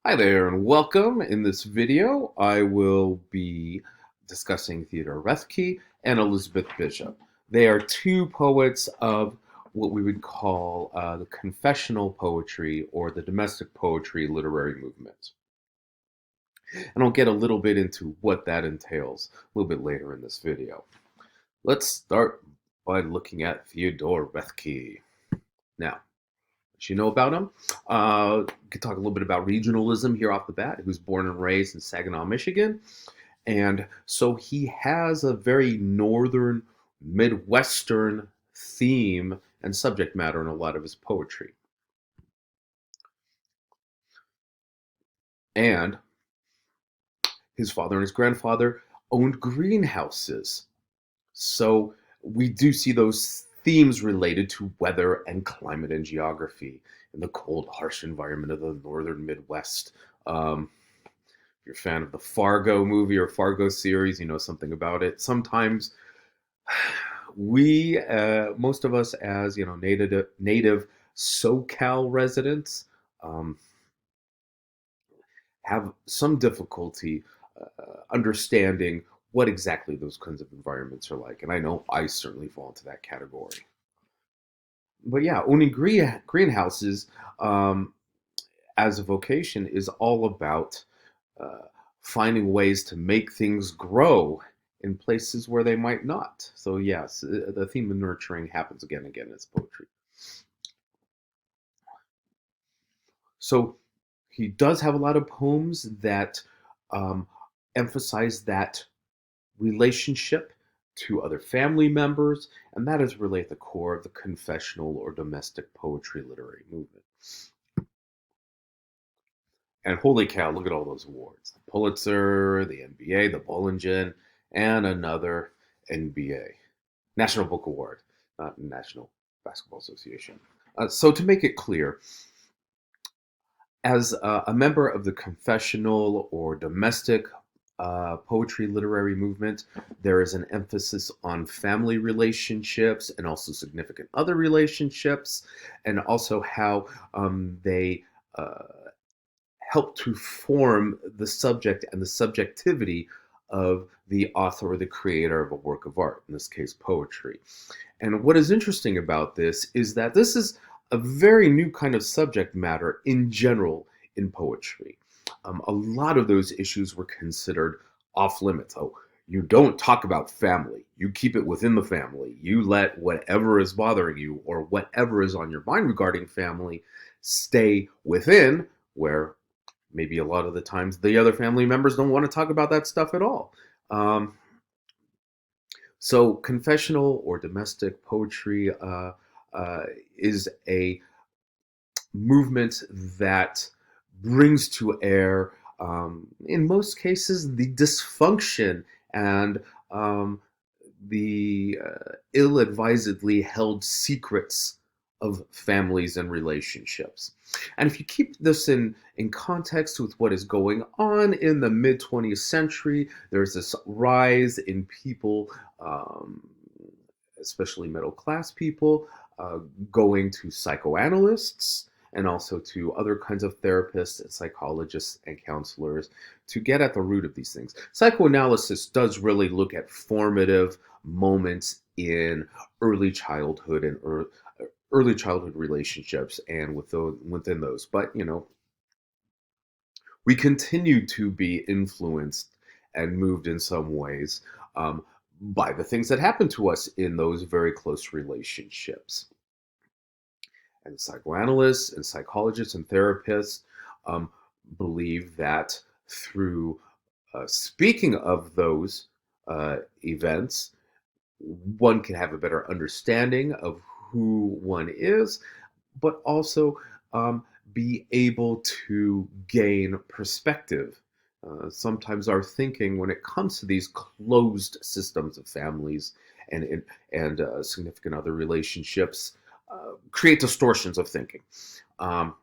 Hi there and welcome. In this video, I will be discussing Theodore Bethke and Elizabeth Bishop. They are two poets of what we would call the confessional poetry or the domestic poetry literary movement. And I'll get a little bit into what that entails a little bit later in this video. Let's start by looking at Theodore Bethke. Now, you know about him. Could talk a little bit about regionalism here off the bat. He was born and raised in Saginaw, Michigan. And so he has a very northern, Midwestern theme and subject matter in a lot of his poetry. And his father and his grandfather owned greenhouses. So we do see those themes related to weather and climate and geography in the cold, harsh environment of the northern Midwest. If you're a fan of the Fargo movie or Fargo series, you know something about it. Sometimes most of us, as native SoCal residents, um, have some difficulty understanding what exactly those kinds of environments are like. And I know I certainly fall into that category. But yeah, owning greenhouses as a vocation is all about uh, finding ways to make things grow in places where they might not. So yes, the theme of nurturing happens again and again in his poetry. So he does have a lot of poems that um, emphasize that relationship to other family members, and that is really at the core of the confessional or domestic poetry literary movement. And holy cow, look at all those awards. The Pulitzer, the NBA, the Bollingen, and another NBA. National Book Award, not National Basketball Association. So to make it clear, as a member of the confessional or domestic poetry literary movement, there is an emphasis on family relationships and also significant other relationships, and also how they uh, help to form the subject and the subjectivity of the author or the creator of a work of art, in this case, poetry. And what is interesting about this is that this is a very new kind of subject matter in general in poetry. A lot of those issues were considered off limits. Oh, you don't talk about family. You keep it within the family. You let whatever is bothering you or whatever is on your mind regarding family stay within, where maybe a lot of the times the other family members don't want to talk about that stuff at all. Um, so, confessional or domestic poetry is a movement that brings to air, in most cases, the dysfunction and the ill advisedly held secrets of families and relationships. And if you keep this in context with what is going on in the mid 20th century, there's this rise in people, um, especially middle class people, uh, going to psychoanalysts and also to other kinds of therapists and psychologists and counselors to get at the root of these things. Psychoanalysis does really look at formative moments in early childhood and early childhood relationships and within those. But we continue to be influenced and moved in some ways by the things that happen to us in those very close relationships. And psychoanalysts and psychologists and therapists um, believe that through speaking of those events, one can have a better understanding of who one is, but also be able to gain perspective. Sometimes our thinking, when it comes to these closed systems of families and significant other relationships, create distortions of thinking. Um,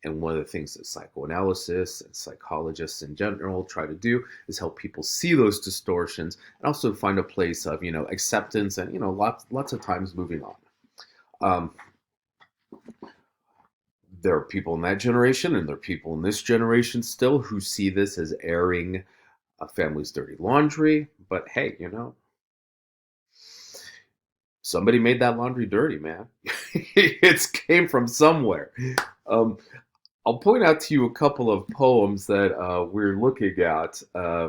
and one of the things that psychoanalysis and psychologists in general try to do is help people see those distortions and also find a place of acceptance and lots of times moving on. Um, There are people in that generation, and there are people in this generation still who see this as airing a family's dirty laundry. But hey, somebody made that laundry dirty, man. It came from somewhere. Um, I'll point out to you a couple of poems that we're looking at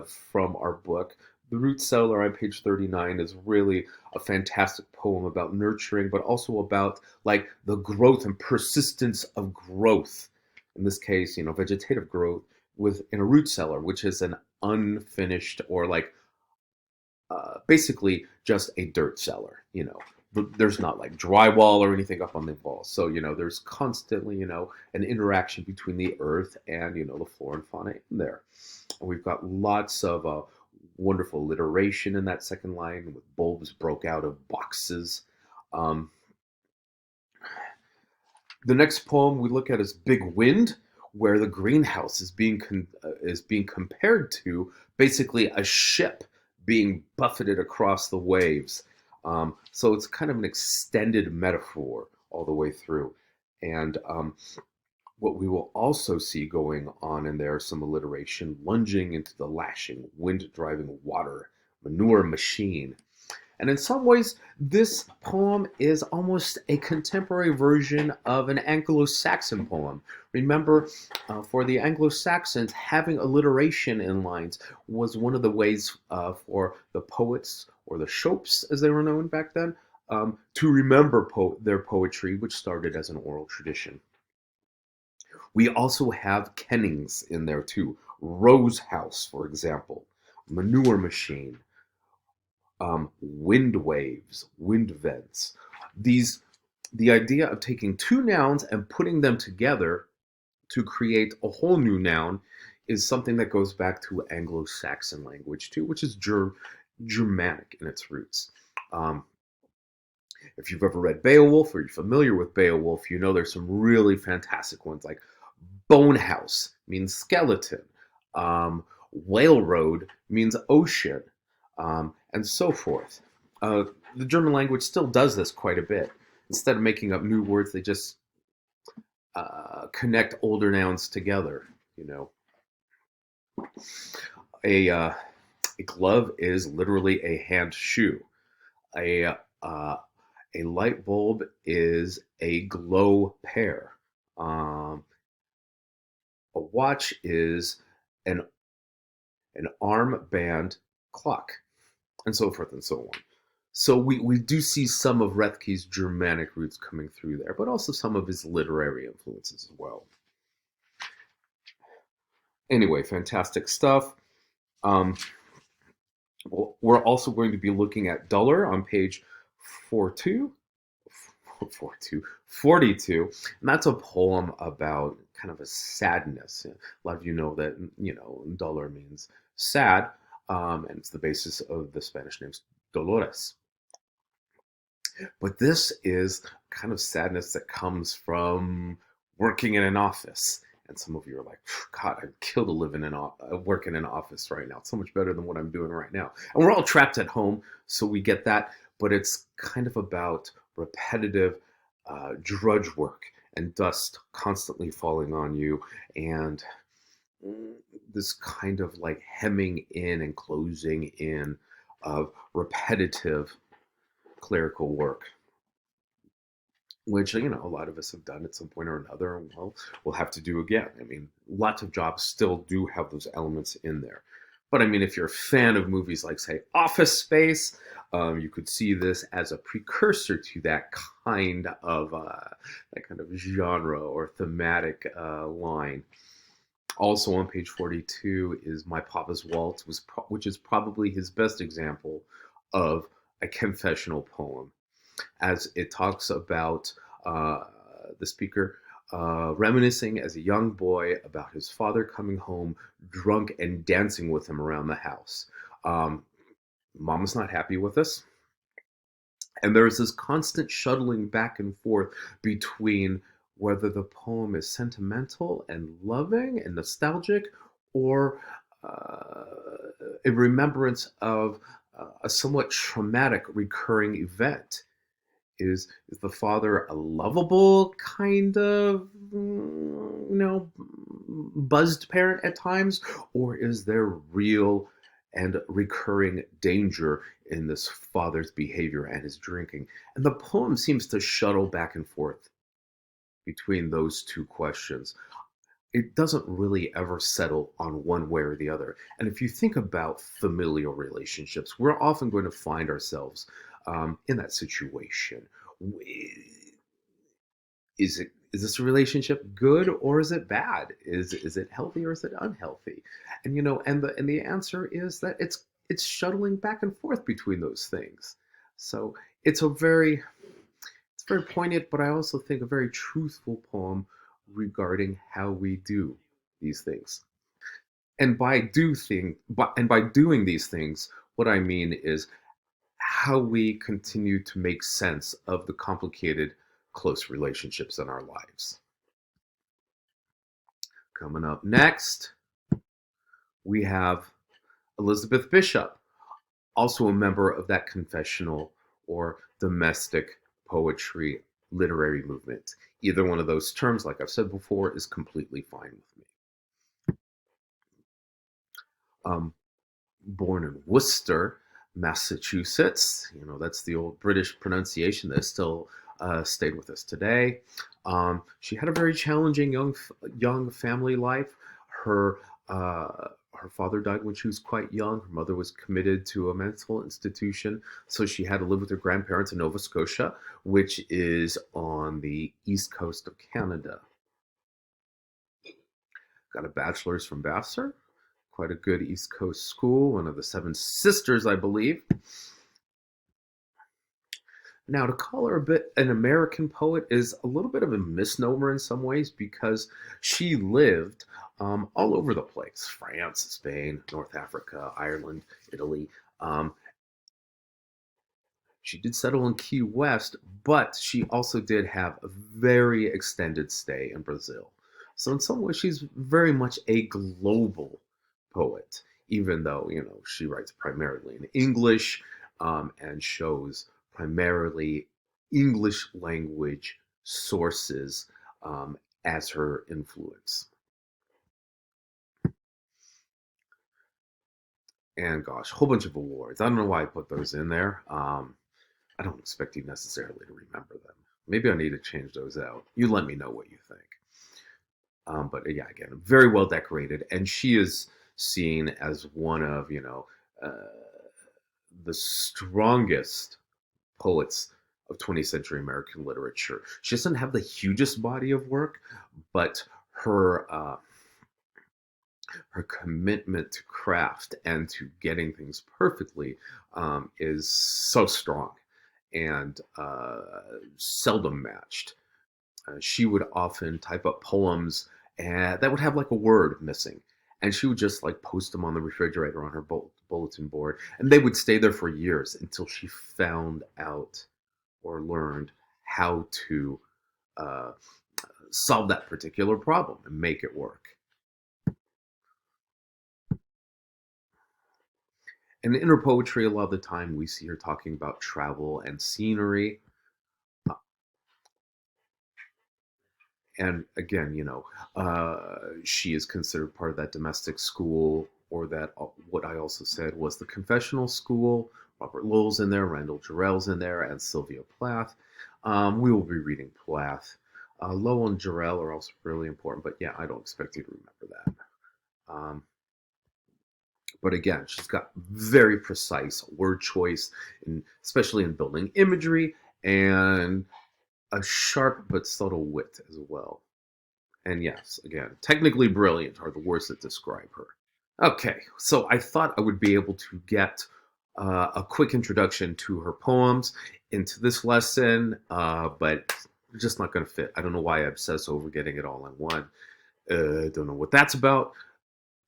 from our book. The Root Cellar on page 39 is really a fantastic poem about nurturing, but also about like the growth and persistence of growth. In this case, vegetative growth within a root cellar, which is an unfinished or like basically just a dirt cellar. There's not like drywall or anything up on the walls. So, there's constantly, an interaction between the earth and, the flora and fauna in there. And we've got lots of wonderful alliteration in that second line with bulbs broke out of boxes. Um, the next poem we look at is Big Wind, where the greenhouse is being compared to basically a ship being buffeted across the waves. So it's kind of an extended metaphor all the way through. And what we will also see going on in there, some alliteration, lunging into the lashing, wind driving water, manure machine. And in some ways, this poem is almost a contemporary version of an Anglo-Saxon poem. Remember, for the Anglo-Saxons, having alliteration in lines was one of the ways for the poets, or the shopes as they were known back then, to remember their poetry, which started as an oral tradition. We also have kennings in there too. Rose house, for example, manure machine, wind waves, wind vents. The idea of taking two nouns and putting them together to create a whole new noun is something that goes back to Anglo-Saxon language too, which is Germanic in its roots. If you've ever read Beowulf or you're familiar with Beowulf, there's some really fantastic ones like Bonehouse means skeleton. Whale Road means ocean, and so forth. The German language still does this quite a bit. Instead of making up new words, they just connect older nouns together. A glove is literally a hand shoe. A a light bulb is a glow pair. A watch is an armband clock, and so forth and so on. So we do see some of Roethke's Germanic roots coming through there, but also some of his literary influences as well. Anyway, fantastic stuff. We're also going to be looking at Duller on page 42, 42, and that's a poem about kind of a sadness. A lot of you know that, Duller means sad, and it's the basis of the Spanish name Dolores. But this is kind of sadness that comes from working in an office. And some of you are like, God, I'd kill to live work in an office right now. It's so much better than what I'm doing right now. And we're all trapped at home, so we get that. But it's kind of about repetitive drudge work and dust constantly falling on you, and this kind of like hemming in and closing in of repetitive clerical work, which, a lot of us have done at some point or another, and we'll have to do again. I mean, lots of jobs still do have those elements in there. But I mean, if you're a fan of movies like, say, Office Space, you could see this as a precursor to that kind of genre or thematic line. Also on page 42 is My Papa's Waltz, which is probably his best example of a confessional poem, as it talks about the speaker reminiscing as a young boy about his father coming home drunk and dancing with him around the house. Mama's not happy with us. And there's this constant shuttling back and forth between whether the poem is sentimental and loving and nostalgic, or a remembrance of a somewhat traumatic recurring event Is the father a lovable kind of, buzzed parent at times, or is there real and recurring danger in this father's behavior and his drinking? And the poem seems to shuttle back and forth between those two questions. It doesn't really ever settle on one way or the other. And if you think about familial relationships, we're often going to find ourselves in that situation. Is this relationship good or is it bad? Is it healthy or is it unhealthy? And the answer is that it's shuttling back and forth between those things. So it's a very it's very poignant, but I also think a very truthful poem regarding how we do these things. And by doing these things, what I mean is how we continue to make sense of the complicated, close relationships in our lives. Coming up next, we have Elizabeth Bishop, also a member of that confessional or domestic poetry literary movement. Either one of those terms, like I've said before, is completely fine with me. Born in Worcester, Massachusetts. That's the old British pronunciation that still stayed with us today. She had a very challenging young family life. Her her father died when she was quite young. Her mother was committed to a mental institution, so she had to live with her grandparents in Nova Scotia, which is on the east coast of Canada. Got a bachelor's from Vassar, quite a good East Coast school, one of the Seven Sisters, I believe. Now, to call her a bit an American poet is a little bit of a misnomer in some ways because she lived all over the place: France, Spain, North Africa, Ireland, Italy. She did settle in Key West, but she also did have a very extended stay in Brazil. So, in some ways, she's very much a global poet, even though, she writes primarily in English and shows primarily English language sources as her influence. And gosh, a whole bunch of awards. I don't know why I put those in there. I don't expect you necessarily to remember them. Maybe I need to change those out. You let me know what you think. But yeah, again, very well decorated, and she is seen as one of the strongest poets of 20th century American literature. She doesn't have the hugest body of work, but her commitment to craft and to getting things perfectly is so strong and seldom matched. She would often type up poems that would have like a word missing. And she would just like post them on the refrigerator on her bulletin board. And they would stay there for years until she found out or learned how to uh, solve that particular problem and make it work. And in her poetry, a lot of the time we see her talking about travel and scenery. And again, she is considered part of that domestic school, or that what I also said was the confessional school. Robert Lowell's in there, Randall Jarrell's in there, and Sylvia Plath. We will be reading Plath. Lowell and Jarrell are also really important, but yeah, I don't expect you to remember that. But again, she's got very precise word choice, especially in building imagery, and a sharp but subtle wit as well. And yes, again, technically brilliant are the words that describe her. Okay, so I thought I would be able to get a quick introduction to her poems into this lesson, but just not going to fit. I don't know why I obsess over getting it all in one. Don't know what that's about,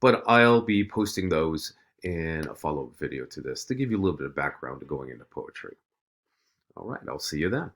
but I'll be posting those in a follow-up video to this to give you a little bit of background to going into poetry. All right, I'll see you then.